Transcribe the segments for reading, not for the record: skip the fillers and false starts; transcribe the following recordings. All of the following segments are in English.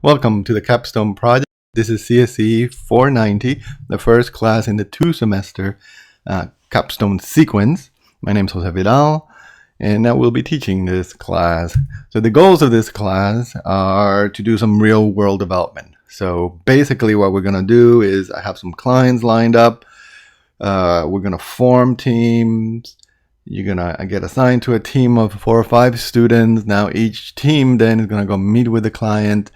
Welcome to the Capstone project. This is CSE 490, the first class in the two-semester Capstone sequence. My name is Jose Vidal, and I will be teaching this class. So the goals of this class are to do some real-world development. So basically what we're going to do is I have some clients lined up. We're going to form teams. You're going to get assigned to a team of 4 or 5 students. Now each team then is going to go meet with the client.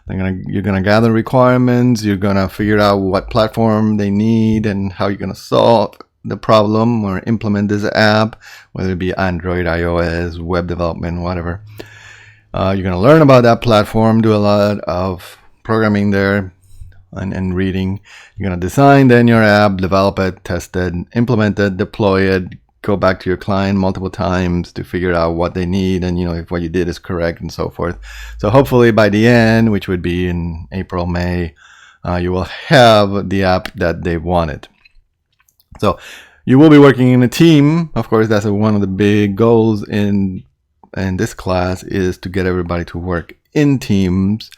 You're gonna gather requirements. You're gonna figure out what platform they need and how you're gonna solve the problem or implement this app, whether it be Android, iOS, web development, whatever. You're gonna learn about that platform, do a lot of programming there and reading. You're gonna design then your app, develop it, test it, implement it, deploy it, go back to your client multiple times to figure out what they need and if what you did is correct and so forth. So hopefully by the end, which would be in April, May, you will have the app that they wanted. So you will be working in a team. Of course, that's one of the big goals in this class is to get everybody to work in teams,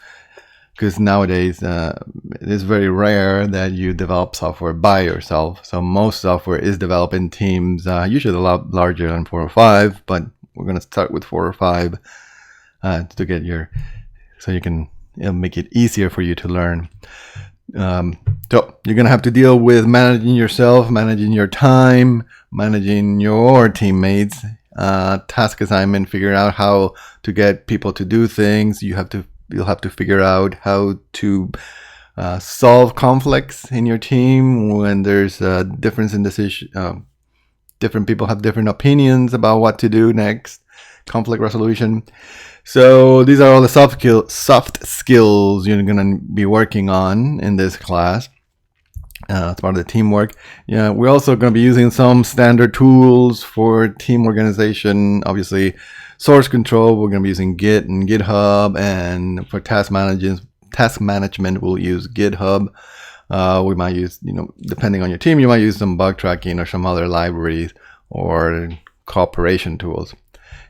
because nowadays it is very rare that you develop software by yourself. So most software is developed in teams, usually a lot larger than 4 or 5, but we're going to start with 4 or 5 to get so you can make it easier for you to learn. So you're going to have to deal with managing yourself, managing your time, managing your teammates, task assignment, figuring out how to get people to do things. You'll have to figure out how to solve conflicts in your team when there's a difference in decision. Different people have different opinions about what to do next. Conflict resolution. So these are all the soft skills you're going to be working on in this class. As part of the teamwork. Yeah, we're also going to be using some standard tools for team organization. Obviously, source control, we're going to be using Git and GitHub, and for task management, we'll use GitHub. We might use, depending on your team, you might use some bug tracking or some other libraries or cooperation tools.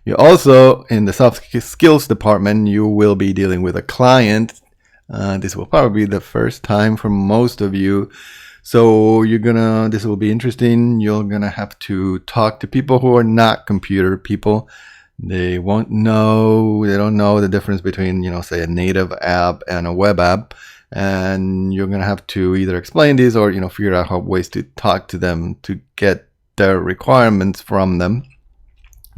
You also, in the soft skills department, you will be dealing with a client. This will probably be the first time for most of you. So this will be interesting. You're gonna have to talk to people who are not computer people. They don't know the difference between, say a native app and a web app. And you're gonna have to either explain these or, figure out ways to talk to them to get their requirements from them.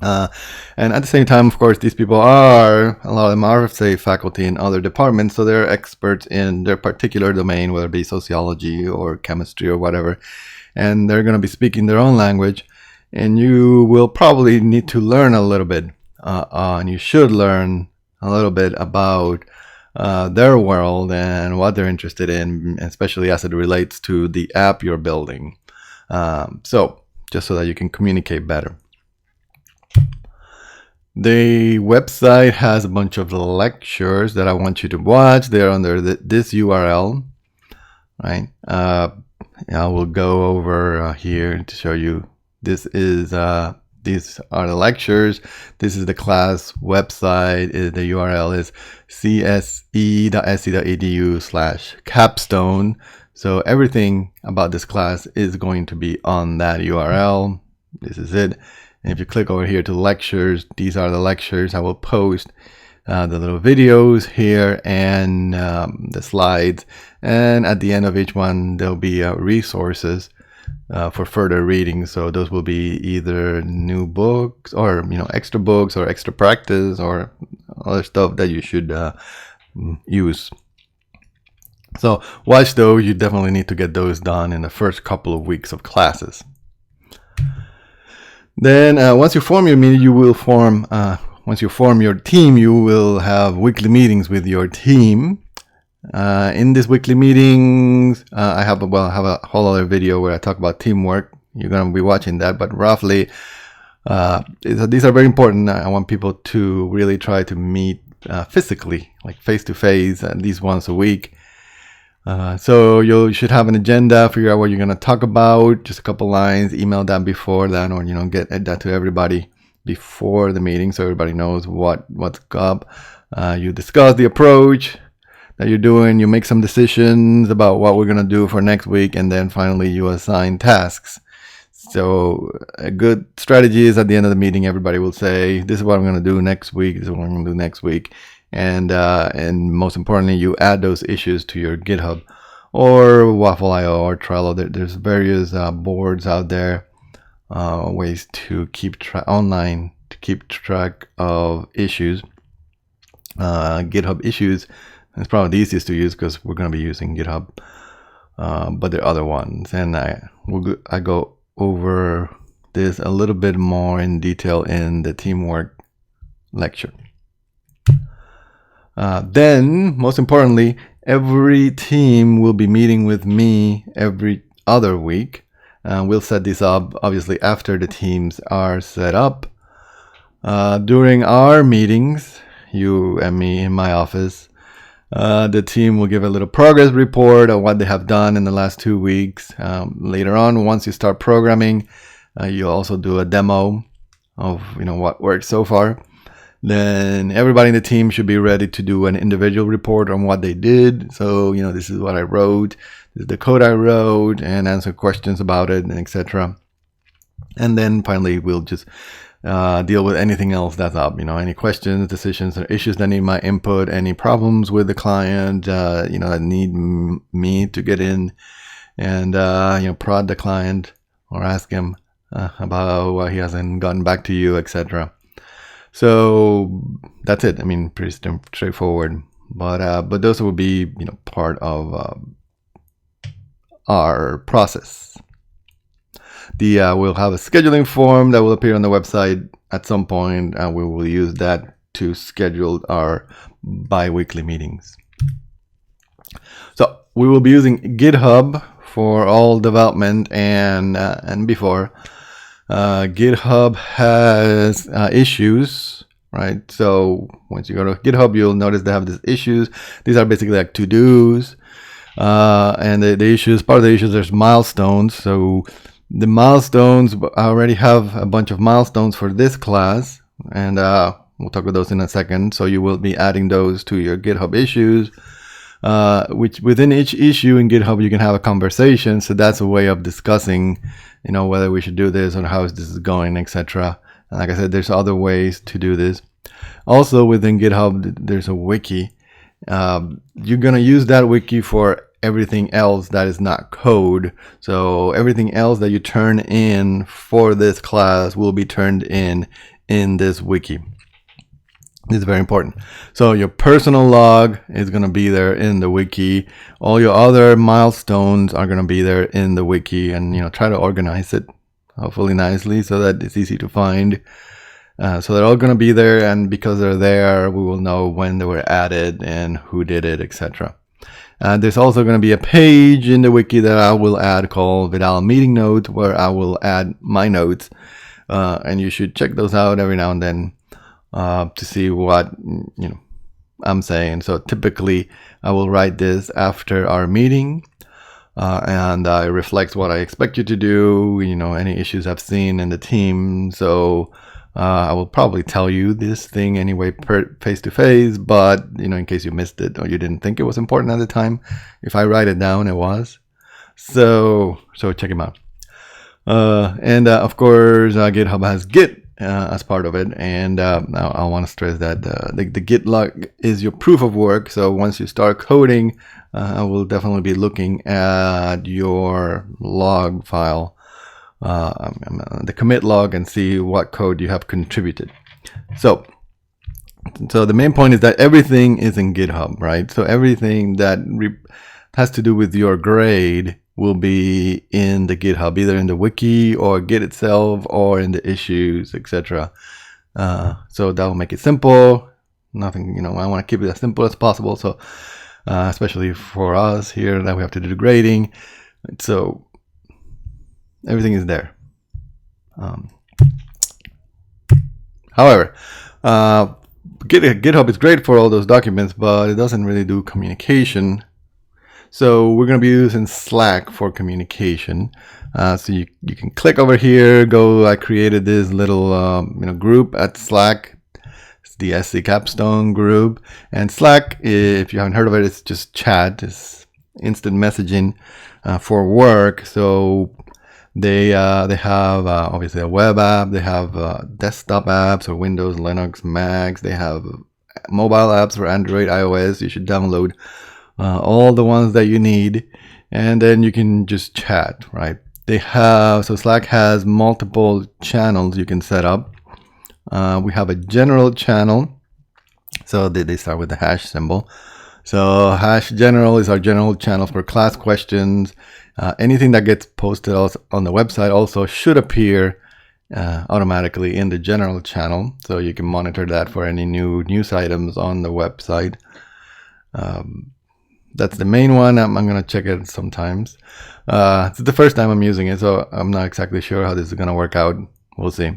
And at the same time, of course, these people a lot of them are, say, faculty in other departments, so they're experts in their particular domain, whether it be sociology or chemistry or whatever, and they're going to be speaking their own language, and you will probably need to learn a little bit, and you should learn a little bit about their world and what they're interested in, especially as it relates to the app you're building. So just so that you can communicate better. The website has a bunch of lectures that I want you to watch. They're under this URL, right? I will go over here to show you. These are the lectures. This is the class website. The URL is cse.se.edu/capstone. So everything about this class is going to be on that URL. This is it. And if you click over here to lectures, these are the lectures. I will post the little videos here and the slides. And at the end of each one, there'll be resources for further reading. So those will be either new books or, extra books or extra practice or other stuff that you should use. So watch those. You definitely need to get those done in the first couple of weeks of classes. Then once you form your meeting, once you form your team, you will have weekly meetings with your team. In these weekly meetings, I have a whole other video where I talk about teamwork. You're going to be watching that, but roughly, these are very important. I want people to really try to meet physically, like face to face, at least once a week. So you should have an agenda, figure out what you're going to talk about, just a couple lines, email that before that, or get that to everybody before the meeting so everybody knows what's up. You discuss the approach, that you're doing. You make some decisions about what we're going to do for next week, and then finally you assign tasks. So a good strategy is at the end of the meeting, everybody will say, this is what I'm going to do next week. This is what I'm going to do next week. And most importantly, you add those issues to your GitHub or Waffle.io or Trello. There's various boards out there, ways to keep online to keep track of issues. GitHub issues is probably the easiest to use because we're going to be using GitHub, but there are other ones, and I go over this a little bit more in detail in the teamwork lecture. Then, most importantly, every team will be meeting with me every other week. We'll set this up obviously after the teams are set up. During our meetings, you and me in my office, the team will give a little progress report of what they have done in the last 2 weeks. Later on, once you start programming, you'll also do a demo of what worked so far. Then everybody in the team should be ready to do an individual report on what they did. So, this is what I wrote, this is the code I wrote, and answer questions about it, and etc. And then finally, we'll just deal with anything else that's up. Any questions, decisions, or issues that need my input, any problems with the client, that need me to get in and, prod the client or ask him about why he hasn't gotten back to you, etc. So that's it. Pretty straightforward. But those will be part of our process. We'll have a scheduling form that will appear on the website at some point, and we will use that to schedule our bi-weekly meetings. So we will be using GitHub for all development and before. GitHub has issues, right? So once you go to GitHub, you'll notice they have these issues. These are basically like to-dos. And the issues, part of the issues, there's milestones. So the milestones, I already have a bunch of milestones for this class, and we'll talk about those in a second. So you will be adding those to your GitHub issues, which within each issue in GitHub, you can have a conversation. So that's a way of discussing, whether we should do this or how this is going, etc. And like I said, there's other ways to do this. Also within GitHub, there's a wiki. You're going to use that wiki for everything else that is not code. So everything else that you turn in for this class will be turned in this wiki. This is very important. So your personal log is going to be there in the wiki. All your other milestones are going to be there in the wiki, and try to organize it hopefully nicely so that it's easy to find. So they're all going to be there, and because they're there, we will know when they were added and who did it, etc. There's also going to be a page in the wiki that I will add called Vidal Meeting Notes, where I will add my notes, and you should check those out every now and then to see what I'm saying. So typically, I will write this after our meeting, and I reflect what I expect you to do. Any issues I've seen in the team. So I will probably tell you this thing anyway, face to face, but in case you missed it or you didn't think it was important at the time, if I write it down, it was. So check them out. And of course, GitHub has Git as part of it, and I want to stress that the Git log is your proof of work. So once you start coding, I will definitely be looking at your log file, the commit log, and see what code you have contributed. So the main point is that everything is in GitHub, right? So everything that has to do with your grade will be in the GitHub, either in the wiki or Git itself or in the issues, etc. So that will make it simple. Nothing, I want to keep it as simple as possible. So especially for us here that we have to do the grading. So everything is there. However, GitHub is great for all those documents, but it doesn't really do communication. So we're going to be using Slack for communication. So you can click over here, I created this little group at Slack. the SC Capstone group. And Slack, if you haven't heard of it, it's just chat. It's instant messaging for work. So they have obviously a web app. They have desktop apps for Windows, Linux, Macs. They have mobile apps for Android, iOS. You should download all the ones that you need, and then you can just chat, right? So Slack has multiple channels you can set up. We have a general channel. So they start with the hash symbol. So hash general is our general channel for class questions. Anything that gets posted on the website also should appear automatically in the general channel. So you can monitor that for any new news items on the website. That's the main one. I'm going to check it sometimes. It's the first time I'm using it, so I'm not exactly sure how this is going to work out. We'll see.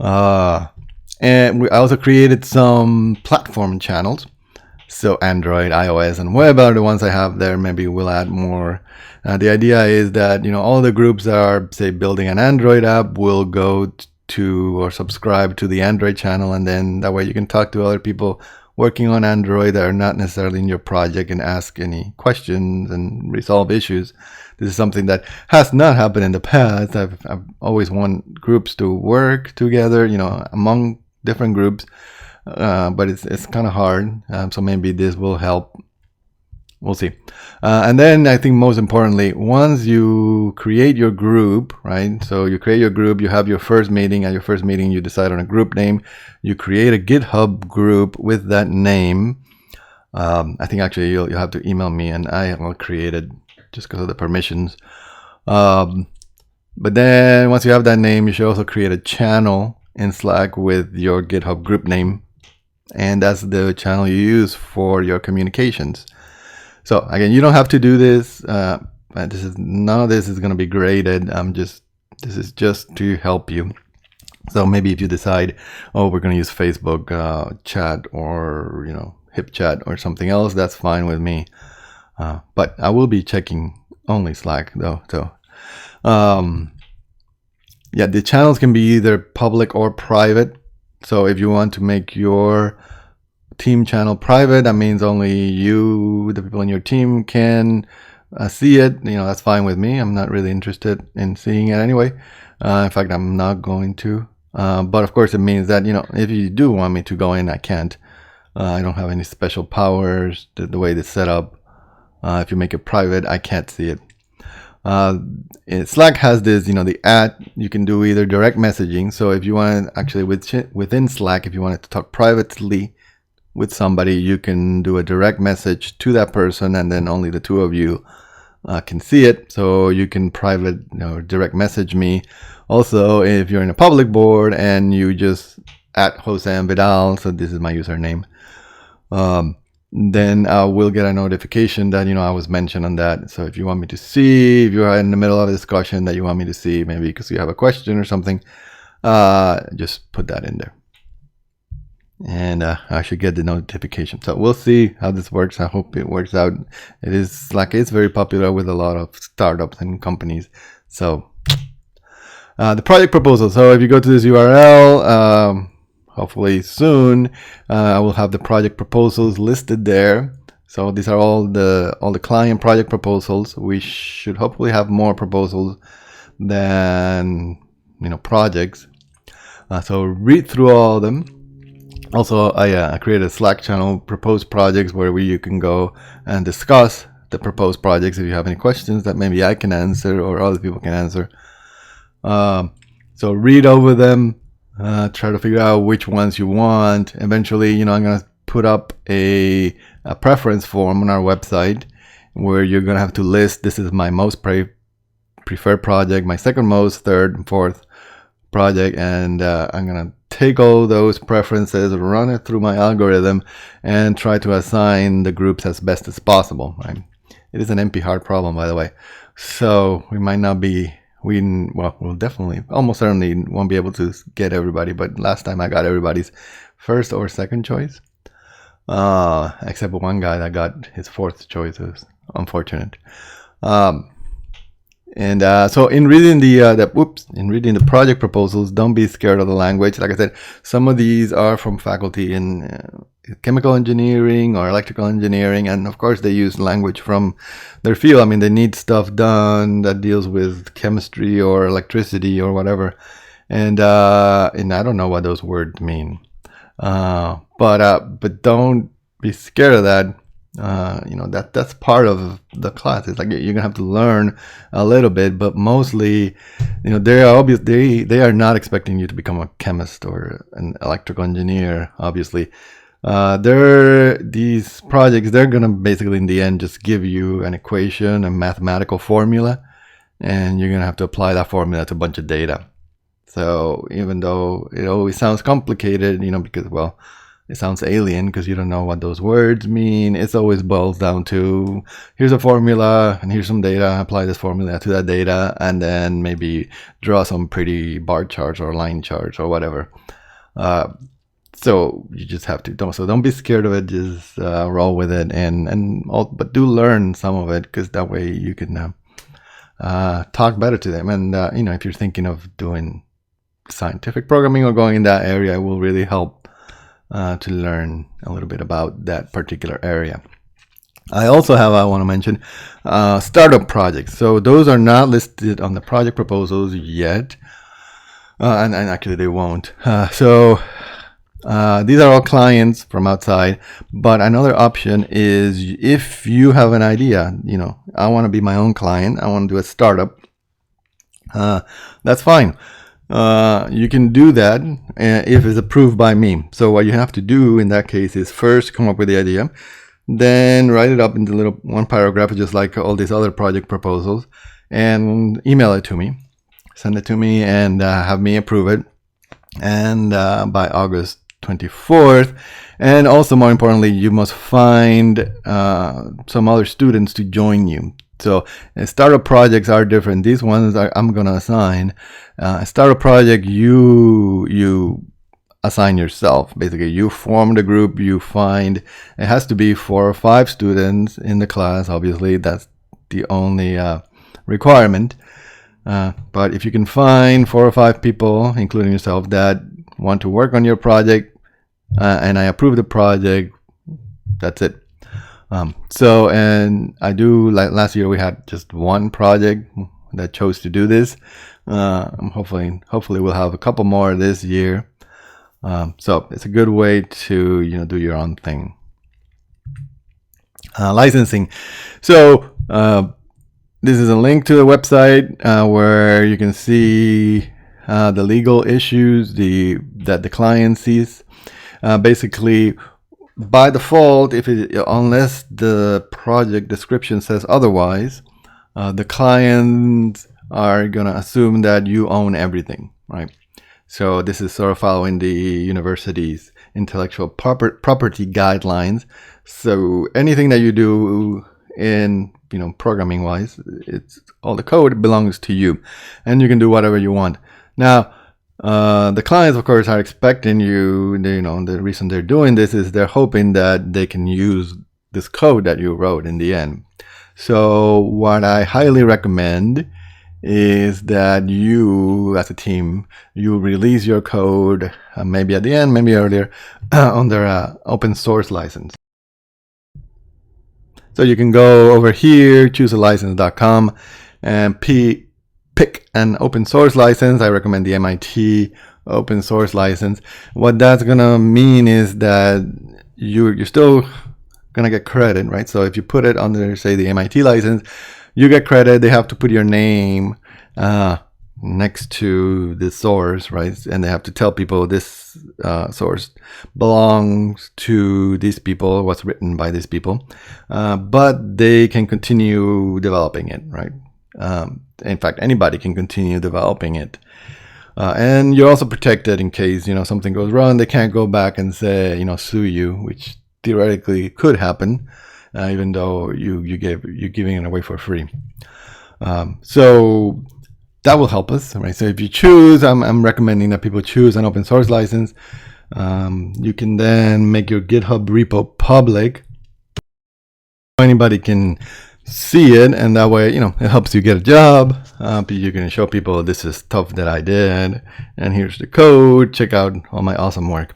And I also created some platform channels. So Android, iOS, and web are the ones I have there. Maybe we'll add more. The idea is that, all the groups that are, say, building an Android app will go to or subscribe to the Android channel, and then that way you can talk to other people working on Android that are not necessarily in your project and ask any questions and resolve issues. This is something that has not happened in the past. I've always wanted groups to work together, among different groups, but it's kind of hard. So maybe this will help. We'll see. And then I think most importantly, once you create your group, right? So you create your group, you have your first meeting. At your first meeting, you decide on a group name. You create a GitHub group with that name. I think actually you'll have to email me, and I'll create it just because of the permissions. But then once you have that name, you should also create a channel in Slack with your GitHub group name. And that's the channel you use for your communications. So again, you don't have to do this. None of this is going to be graded. This is just to help you. So maybe if you decide, we're going to use Facebook chat or HipChat or something else, that's fine with me. But I will be checking only Slack though. So yeah, the channels can be either public or private. So if you want to make your team channel private, that means only you, the people in your team, can see it. That's fine with me. I'm not really interested in seeing it anyway. In fact, I'm not going to. But of course, it means that if you do want me to go in, I can't. I don't have any special powers. The way it's set up, if you make it private, I can't see it. Slack has this, you can do either direct messaging. So if you want to actually within Slack, if you wanted to talk privately with somebody, you can do a direct message to that person, and then only the two of you can see it. So you can direct message me. Also, if you're in a public board and you just @Jose and Vidal, so this is my username, then I will get a notification that I was mentioned on that. So if you want me to see, if you're in the middle of a discussion that you want me to see, maybe because you have a question or something, just put that in there, and I should get the notification. So we'll see how this works. I hope it works out. It's very popular with a lot of startups and companies. So the project proposal. So if you go to this URL, hopefully soon, I will have the project proposals listed there. So these are all the client project proposals. We should hopefully have more proposals than projects. So read through all of them. Also, I created a Slack channel, proposed projects, where you can go and discuss the proposed projects if you have any questions that maybe I can answer or other people can answer. So read over them, try to figure out which ones you want. Eventually, I'm going to put up a preference form on our website where you're going to have to list, this is my most preferred project, my second most, third, and fourth project, and I'm going to take all those preferences, run it through my algorithm, and try to assign the groups as best as possible. Right? It is an NP-hard problem, by the way. So we might not be, we'll definitely, almost certainly won't be able to get everybody, but last time I got everybody's first or second choice. Except one guy that got his fourth choice. It was unfortunate. And so in reading in reading the project proposals, don't be scared of the language. Like I said, some of these are from faculty in chemical engineering or electrical engineering, and of course they use language from their field. I mean, they need stuff done that deals with chemistry or electricity or whatever, and I don't know what those words mean, but don't be scared of that. That's part of the class. It's like you're gonna have to learn a little bit, but mostly, they are not expecting you to become a chemist or an electrical engineer. Obviously, these projects, they're gonna basically in the end just give you an equation, a mathematical formula, and you're gonna have to apply that formula to a bunch of data. So even though it always sounds complicated, because it sounds alien because you don't know what those words mean, it always boils down to, here's a formula and here's some data, apply this formula to that data, and then maybe draw some pretty bar charts or line charts or whatever. So you just have to, don't be scared of it, just roll with it, but do learn some of it, because that way you can talk better to them. And if you're thinking of doing scientific programming or going in that area, it will really help to learn a little bit about that particular area. I want to mention startup projects. So those are not listed on the project proposals yet, and actually they won't. So these are all clients from outside, but another option is, if you have an idea, I want to be my own client, I want to do a startup, that's fine. You can do that if it's approved by me. So what you have to do in that case is first come up with the idea, then write it up into little one paragraph, just like all these other project proposals, and email it to me, send it to me, and have me approve it, and by August 24th. And also, more importantly, you must find some other students to join you. So startup projects are different. These ones I'm gonna assign. A startup project, you assign yourself. Basically, you form the group. You find, it has to be 4 or 5 students in the class. Obviously, that's the only requirement. But if you can find 4 or 5 people, including yourself, that want to work on your project, and I approve the project, that's it. And I do, like last year, we had just one project that chose to do this. Hopefully we'll have a couple more this year. So it's a good way to, do your own thing. Licensing. So this is a link to the website where you can see the legal issues that the client sees. Basically, by default, unless the project description says otherwise, the clients are gonna assume that you own everything, right? So this is sort of following the university's intellectual property guidelines. So anything that you do in, programming wise, it's all the code belongs to you, and you can do whatever you want. Now, the clients, of course, are expecting you, the reason they're doing this is they're hoping that they can use this code that you wrote in the end. So what I highly recommend is that you, as a team, you release your code, maybe at the end, maybe earlier, under open source license. So you can go over here, choosealicense.com, and pick an open source license. I recommend the MIT open source license. What that's gonna mean is that you're still gonna get credit, right? So if you put it under, say, the MIT license, you get credit. They have to put your name next to the source, right? And they have to tell people this source belongs to these people, what's written by these people, but they can continue developing it, right? In fact, anybody can continue developing it. And you're also protected in case, something goes wrong. They can't go back and say, sue you, which theoretically could happen, even though you're giving it away for free. So that will help us, right? So if you choose, I'm recommending that people choose an open source license. You can then make your GitHub repo public. Anybody can see it, and that way, it helps you get a job. You can show people this is stuff that I did, and here's the code. Check out all my awesome work.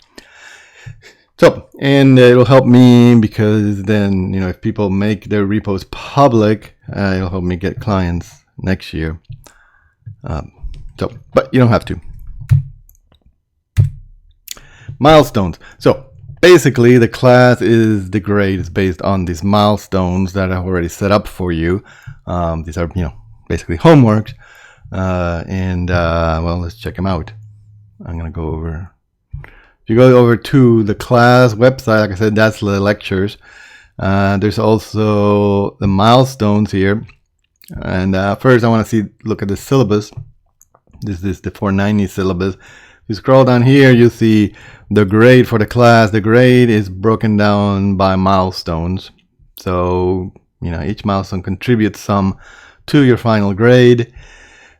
So, and it'll help me because then, if people make their repos public, it'll help me get clients next year. But you don't have to. Milestones. So basically, the class is the grade is based on these milestones that I've already set up for you. These are, basically homeworks. Well, let's check them out. I'm gonna go over. If you go over to the class website, like I said, that's the lectures. There's also the milestones here. And first, I want to look at the syllabus. This is the 490 syllabus. If you scroll down here, you'll see the grade for the class. The grade is broken down by milestones. So, each milestone contributes some to your final grade.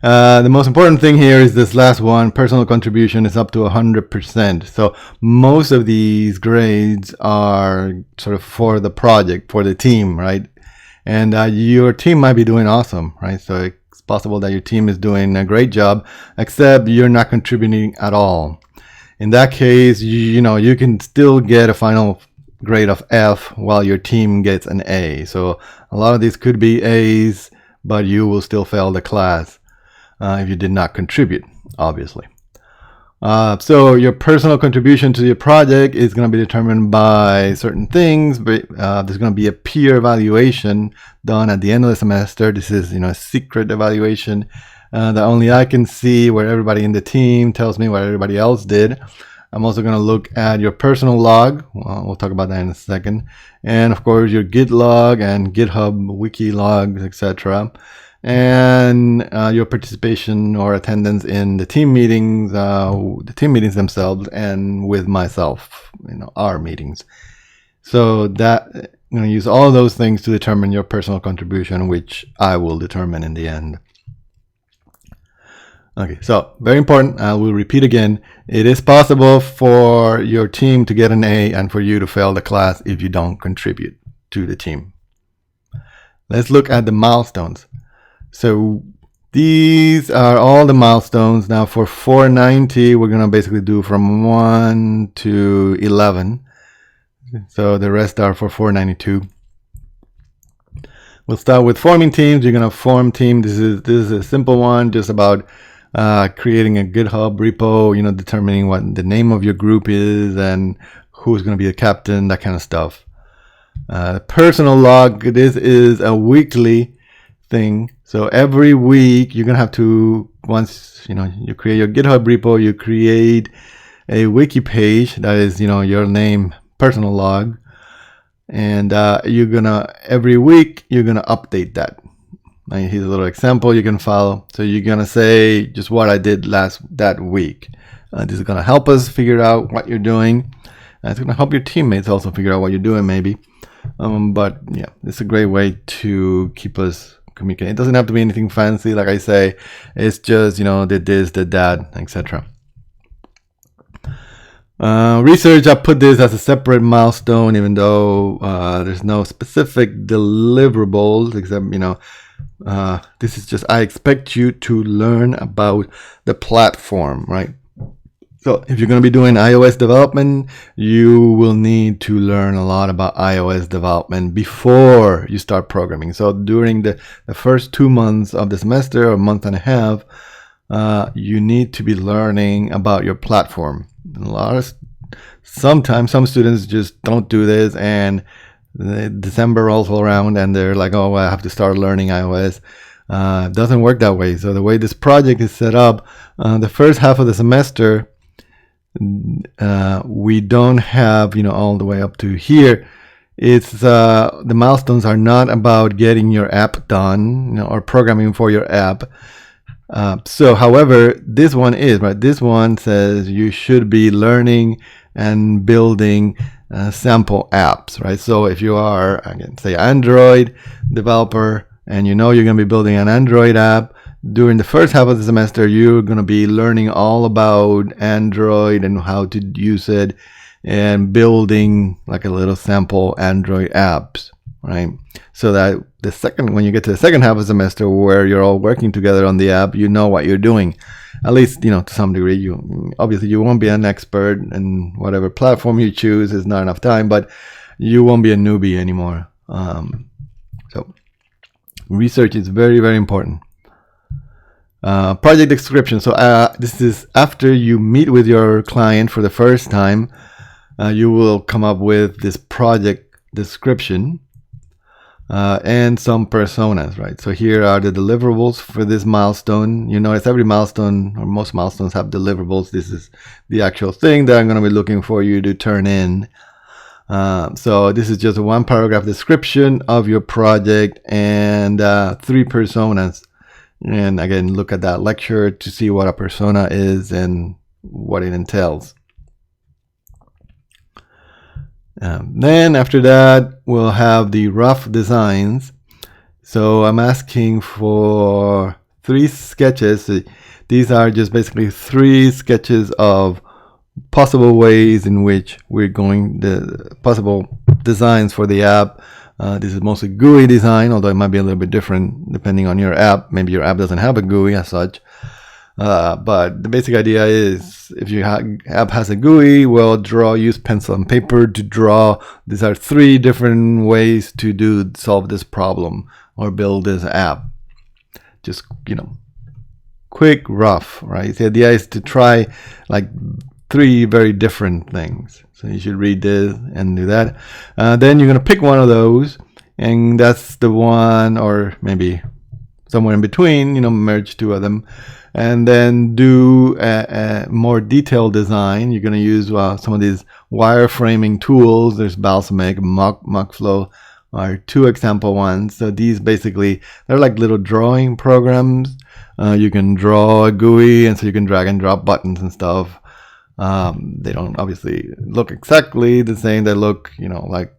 The most important thing here is this last one. Personal contribution is up to 100%. So most of these grades are sort of for the project, for the team, right? And your team might be doing awesome, right? So it's possible that your team is doing a great job, except you're not contributing at all. In that case, you can still get a final grade of F while your team gets an A. So a lot of these could be A's, but you will still fail the class if you did not contribute, obviously. So your personal contribution to your project is going to be determined by certain things, but there's going to be a peer evaluation done at the end of the semester. This is, a secret evaluation that only I can see, where everybody in the team tells me what everybody else did. I'm also going to look at your personal log. We'll talk about that in a second. And of course, your Git log and GitHub wiki logs, etc. And your participation or attendance in the team meetings themselves, and with myself, our meetings. So that I'm going to use all of those things to determine your personal contribution, which I will determine in the end. Okay, so very important. I will repeat again. It is possible for your team to get an A and for you to fail the class if you don't contribute to the team. Let's look at the milestones. So these are all the milestones. Now for 490, we're going to basically do from 1 to 11. So the rest are for 492. We'll start with forming teams. You're going to form team. This is a simple one, just about creating a GitHub repo, determining what the name of your group is and who's going to be the captain, that kind of stuff. Personal log, this is a weekly thing. So every week you're gonna have to, once you create your GitHub repo, you create a wiki page that is your name, personal log, and every week you're gonna update that. And here's a little example you can follow. So you're gonna say just what I did that week. This is gonna help us figure out what you're doing. It's gonna help your teammates also figure out what you're doing, maybe. But yeah, it's a great way to keep us communicating. It doesn't have to be anything fancy, like I say. It's just did this, did that, etc. Research, I put this as a separate milestone, even though there's no specific deliverables, except this is just, I expect you to learn about the platform, right? So if you're going to be doing iOS development, you will need to learn a lot about iOS development before you start programming. So during the first 2 months of the semester, or a month and a half, you need to be learning about your platform. Sometimes some students just don't do this, and December rolls around and they're like, oh, I have to start learning iOS. It doesn't work that way. So the way this project is set up, the first half of the semester, we don't have all the way up to here. It's the milestones are not about getting your app done, or programming for your app. So however, this one is right. This one says you should be learning and building sample apps, right? So if you are, again, say Android developer, and you're going to be building an Android app, during the first half of the semester, you're going to be learning all about Android and how to use it, and building like a little sample Android apps. right? So that when you get to the second half of the semester where you're all working together on the app, you know what you're doing. At least, to some degree. Obviously you won't be an expert, and whatever platform you choose is not enough time, but you won't be a newbie anymore. So research is very, very important. Project description. So this is after you meet with your client for the first time. You will come up with this project description and some personas, right? So here are the deliverables for this milestone. You notice every milestone, or most milestones, have deliverables. This is the actual thing that I'm going to be looking for you to turn in. So this is just a 1-paragraph description of your project and 3 personas. And again, look at that lecture to see what a persona is and what it entails. Then after that, we'll have the rough designs. So I'm asking for 3 sketches. These are just basically 3 sketches of possible ways in which we're going, the possible designs for the app. This is mostly GUI design, although it might be a little bit different depending on your app. Maybe your app doesn't have a GUI as such. But the basic idea is, if your app has a GUI, well, use pencil and paper to draw. These are 3 different ways to solve this problem or build this app. Just, quick, rough, right? The idea is to try like 3 very different things. So you should read this and do that. Then you're going to pick one of those, and that's the one, or maybe somewhere in between, merge 2 of them. And then do a more detailed design. You're going to use some of these wireframing tools. There's Balsamiq, Mockflow are 2 example ones. So these basically, they're like little drawing programs. You can draw a GUI, and so you can drag and drop buttons and stuff. They don't obviously look exactly the same. They look, like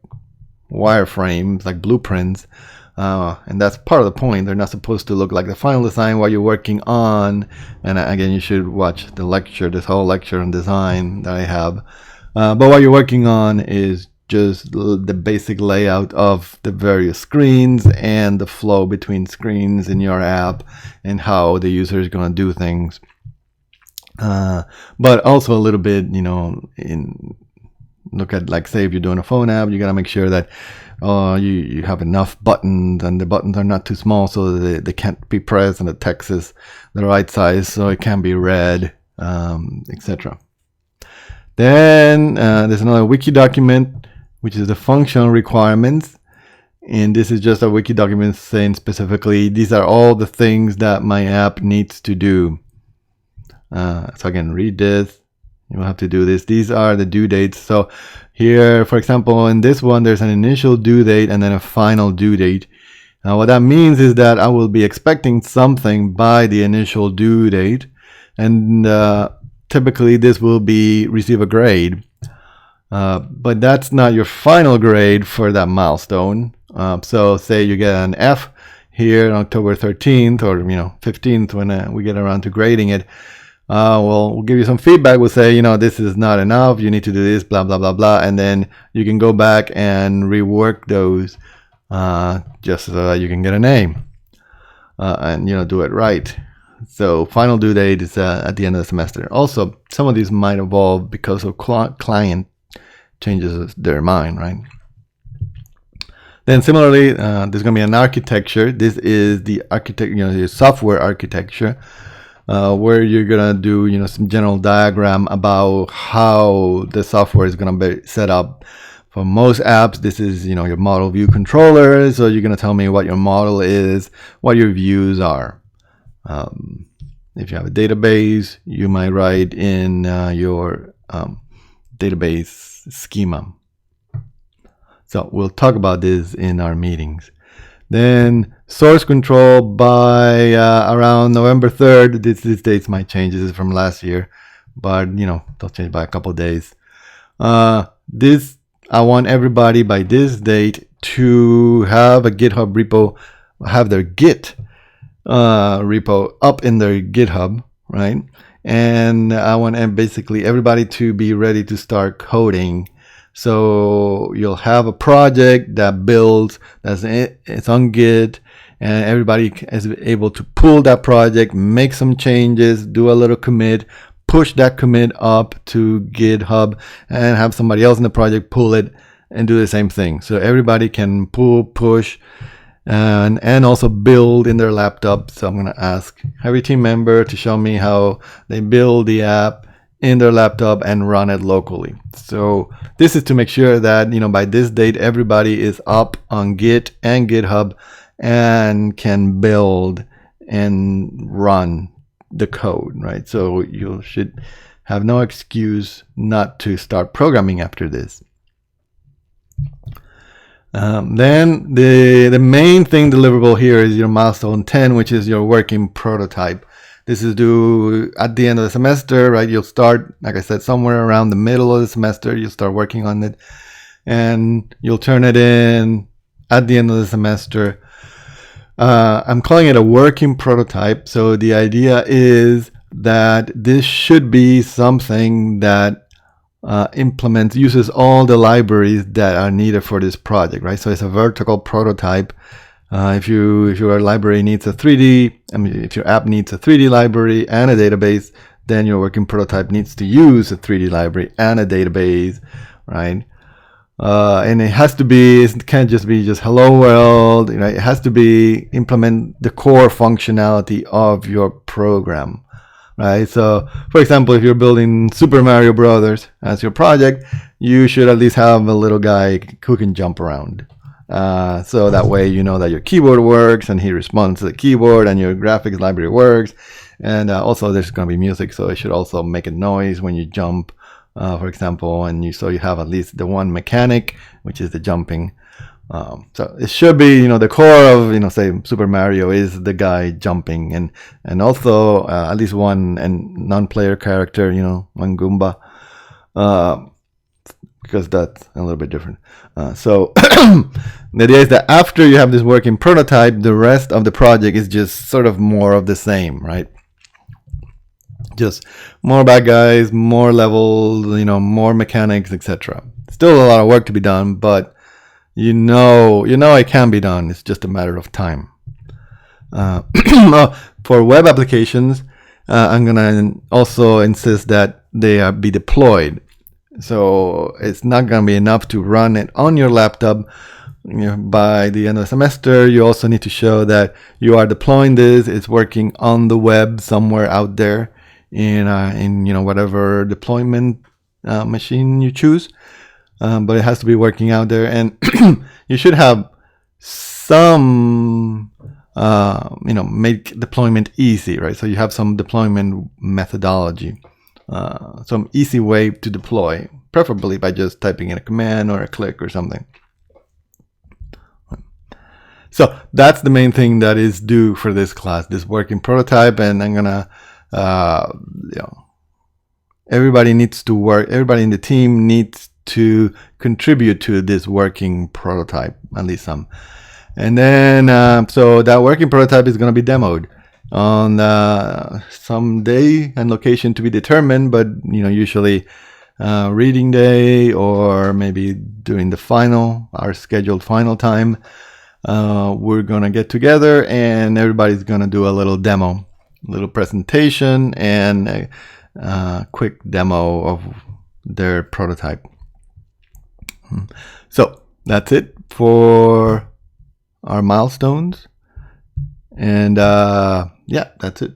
wireframes, like blueprints. And that's part of the point. They're not supposed to look like the final design while you're working on. And again, you should watch the lecture, this whole lecture on design that I have. But what you're working on is just the basic layout of the various screens and the flow between screens in your app and how the user is going to do things. But also a little bit, look at, like, say if you're doing a phone app, you got to make sure that you have enough buttons, and the buttons are not too small so they can't be pressed, and the text is the right size so it can be read, etc. Then there's another wiki document, which is the functional requirements. And this is just a wiki document saying specifically, these are all the things that my app needs to do. So again, read this. You will have to do this. These are the due dates. So here, for example, in this one, there's an initial due date and then a final due date. Now, what that means is that I will be expecting something by the initial due date, and typically this will receive a grade. But that's not your final grade for that milestone. So say you get an F here on October 13th or 15th when we get around to grading it. We'll give you some feedback. We'll say, this is not enough. You need to do this, blah, blah, blah, blah. And then you can go back and rework those just so that you can get an A and, do it right. So final due date is at the end of the semester. Also, some of these might evolve because of client changes their mind, right? Then similarly, there's going to be an architecture. This is the your software architecture. Where you're gonna do some general diagram about how the software is gonna be set up. For most apps, this is your model view controller. So you're gonna tell me what your model is, what your views are. If you have a database, you might write in your database schema. So we'll talk about this in our meetings. Then source control by around November 3rd. These dates might change. This is from last year, but they'll change by a couple of days. This, I want everybody by this date to have a GitHub repo, have their Git repo up in their GitHub, right? And I want basically everybody to be ready to start coding So you'll have a project that builds, it's on Git, and everybody is able to pull that project, make some changes, do a little commit, push that commit up to GitHub, and have somebody else in the project pull it and do the same thing. So everybody can pull, push, and also build in their laptop. So I'm going to ask every team member to show me how they build the app in their laptop and run it locally. So this is to make sure that, by this date, everybody is up on Git and GitHub and can build and run the code, right? So you should have no excuse not to start programming after this. Then the main thing deliverable here is your milestone 10, which is your working prototype. This is due at the end of the semester, right? You'll start, like I said, somewhere around the middle of the semester. You'll start working on it, and you'll turn it in at the end of the semester. I'm calling it a working prototype. So the idea is that this should be something that uses all the libraries that are needed for this project, right? So it's a vertical prototype. If your library needs a 3D, if your app needs a 3D library and a database, then your working prototype needs to use a 3D library and a database, right? And it has to be, it can't just be just hello world, it has to be implement the core functionality of your program, right? So for example, if you're building Super Mario Brothers as your project, you should at least have a little guy who can jump around. So that way you know that your keyboard works and he responds to the keyboard, and your graphics library works. And also there's going to be music, so it should also make a noise when you jump, for example, and so you have at least the one mechanic, which is the jumping. So it should be, the core of, say Super Mario is the guy jumping, and also at least one non-player character, one Goomba, because that's a little bit different. So the idea is that after you have this working prototype, the rest of the project is just sort of more of the same, right? Just more bad guys, more levels, more mechanics, etc. Still a lot of work to be done, but it can be done. It's just a matter of time. For web applications, I'm gonna also insist that they be deployed. So it's not gonna be enough to run it on your laptop. By the end of the semester, you also need to show that you are deploying this. It's working on the web somewhere out there in whatever deployment machine you choose. But it has to be working out there, and you should have some make deployment easy, right? So you have some deployment methodology, some easy way to deploy, preferably by just typing in a command or a click or something. So that's the main thing that is due for this class, this working prototype. And I'm gonna everybody needs to work, everybody in the team needs to contribute to this working prototype, at least some. And then so that working prototype is going to be demoed on some day and location to be determined, but usually reading day, or maybe during the our scheduled final time, we're going to get together and everybody's going to do a little demo, a little presentation, and a quick demo of their prototype. So that's it for our milestones, and yeah, that's it.